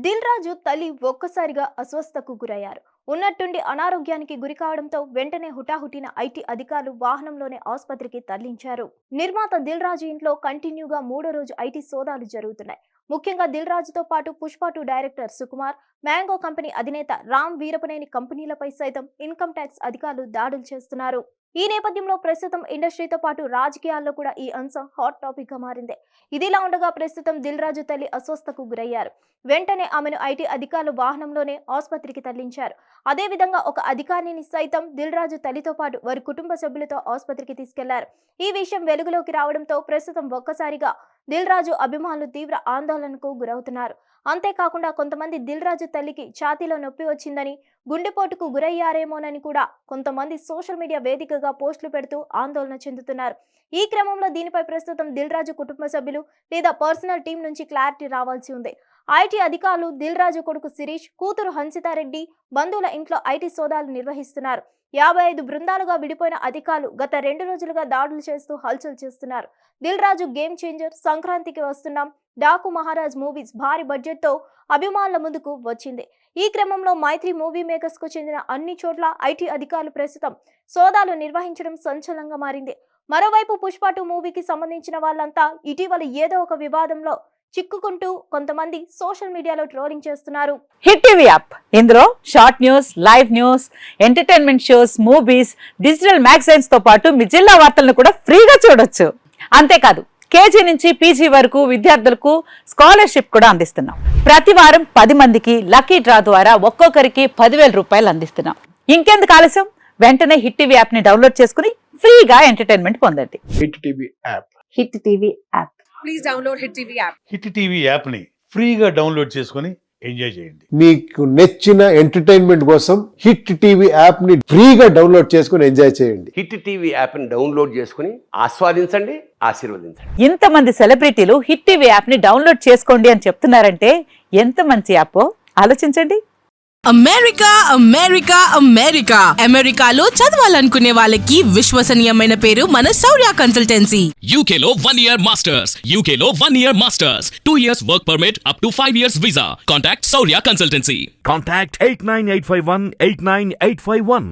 దిల్ రాజు తల్లి ఒక్కసారిగా అస్వస్థకు గురయ్యారు. ఉన్నట్టుండి అనారోగ్యానికి గురి కావడంతో వెంటనే హుటాహుటిన ఐటీ అధికారులు వాహనంలోనే ఆసుపత్రికి తరలించారు. నిర్మాత దిల్ రాజు ఇంట్లో కంటిన్యూగా మూడో రోజు ఐటీ సోదాలు జరుగుతున్నాయి. ముఖ్యంగా దిల్ రాజుతో పాటు Pushpa 2 director Sukumar, mango company అధినేత రామ్ వీరపనేని కంపెనీలపై సైతం ఇన్కమ్ ట్యాక్స్ అధికారులు దాడులు చేస్తున్నారు. ఈ నేపథ్యంలో ప్రస్తుతం ఇండస్ట్రీతో పాటు రాజకీయాల్లో కూడా ఈ అంశం హాట్ టాపిక్ గా మారింది. ఇదిలా ఉండగా ప్రస్తుతం దిల్ రాజు తల్లి అస్వస్థకు గురయ్యారు. వెంటనే ఆమెను ఐటీ అధికారులు వాహనంలోనే ఆసుపత్రికి తరలించారు. అదేవిధంగా ఒక అధికారిని సైతం దిల్ రాజు తల్లితో పాటు వారి కుటుంబ సభ్యులతో ఆసుపత్రికి తీసుకెళ్లారు. ఈ విషయం వెలుగులోకి రావడంతో ప్రస్తుతం ఒక్కసారిగా దిల్ రాజు అభిమానులు తీవ్ర ఆందోళనకు గురవుతున్నారు. అంతేకాకుండా కొంతమంది దిల్ రాజు తల్లికి ఛాతీలో నొప్పి వచ్చిందని, గుండెపోటుకు గురయ్యారేమోనని కూడా కొంతమంది సోషల్ మీడియా వేదికగా పోస్టులు పెడుతూ ఆందోళన చెందుతున్నారు. ఈ క్రమంలో దీనిపై ప్రస్తుతం దిల్ రాజు కుటుంబ సభ్యులు లేదా పర్సనల్ టీం నుంచి క్లారిటీ రావాల్సి ఉంది. ఐటీ అధికారులు దిల్ రాజు కొడుకు శిరీష్, కూతురు హన్సితారెడ్డి బంధువుల ఇంట్లో ఐటీ సోదాలు నిర్వహిస్తున్నారు. 55 బృందాలుగా విడిపోయిన అధికారులు గత 2 రోజులుగా దాడులు చేస్తూ హల్చల్ చేస్తున్నారు. దిల్ రాజు గేమ్ చేంజర్, సంక్రాంతికి వస్తున్నాం, డాకు మహారాజ్ మూవీస్ భారీ బడ్జెట్ తో అభిమానుల ముందుకు వచ్చింది. ఈ క్రమంలో మైత్రి మూవీ మేకర్స్ కు చెందిన అన్ని చోట్ల ఐటీ అధికారులు ప్రస్తుతం సోదాలు నిర్వహించడం సంచలనంగా మారింది. మరోవైపు పుష్ప 2 మూవీకి సంబంధించిన వాళ్ళంతా ఇటీవల ఏదో ఒక వివాదంలో చిక్కుకుంటూ కొంతమంది సోషల్ మీడియాలో ట్రోలింగ్ చేస్తున్నారు. హిట్ టీవీ యాప్, ఇందులో short news, live news, entertainment shows, movies, digital magazines తో పాటు మీ జిల్లా వార్తలను కూడా ఫ్రీగా చూడొచ్చు. అంతేకాదు కేజీ నుంచి పీజీ వరకు విద్యార్థులకు స్కాలర్షిప్ కూడా అందిస్తున్నాం. ప్రతి వారం 10 మందికి లక్కీ డ్రా ద్వారా ఒక్కొక్కరికి 10,000 రూపాయలు అందిస్తున్నాం. ఇంకెందుకు ఆలస్యం, వెంటనే హిట్ టీవీ యాప్ ని డౌన్లోడ్ చేసుకుని ఫ్రీగా ఎంటర్టైన్మెంట్ పొందండి. Hit TV app. Hit TV app. Please download Hit TV app. Hit TV యాప్ని ఫ్రీగా డౌన్లోడ్ చేసుకొని ఎంజాయ్ చేయండి. మీకు నచ్చిన ఎంటర్టైన్మెంట్ కోసం హిట్ టీవీ యాప్ ని ఫ్రీగా డౌన్లోడ్ చేసుకుని ఎంజాయ్ చేయండి. హిట్ టీవీ యాప్ని డౌన్లోడ్ చేసుకుని ఆస్వాదించండి, ఆశీర్వదించండి. ఇంతమంది సెలబ్రిటీలు హిట్ టీవీ యాప్ ని డౌన్లోడ్ చేసుకోండి అని చెప్తున్నారంటే ఎంత మంచి యాప్ ఆలోచించండి. అమెరికా అమెరికా అమెరికా అమెరికాలో చదవాలనుకునే వాళ్ళకి విశ్వసనీయమైన పేరు మన శౌర్య కన్సల్టెన్సీ. UK లో 1 year masters. UK లో 1 year masters. 2 years work permit up to 5 years visa. Contact Saurya Consultancy. Contact 89851 89851.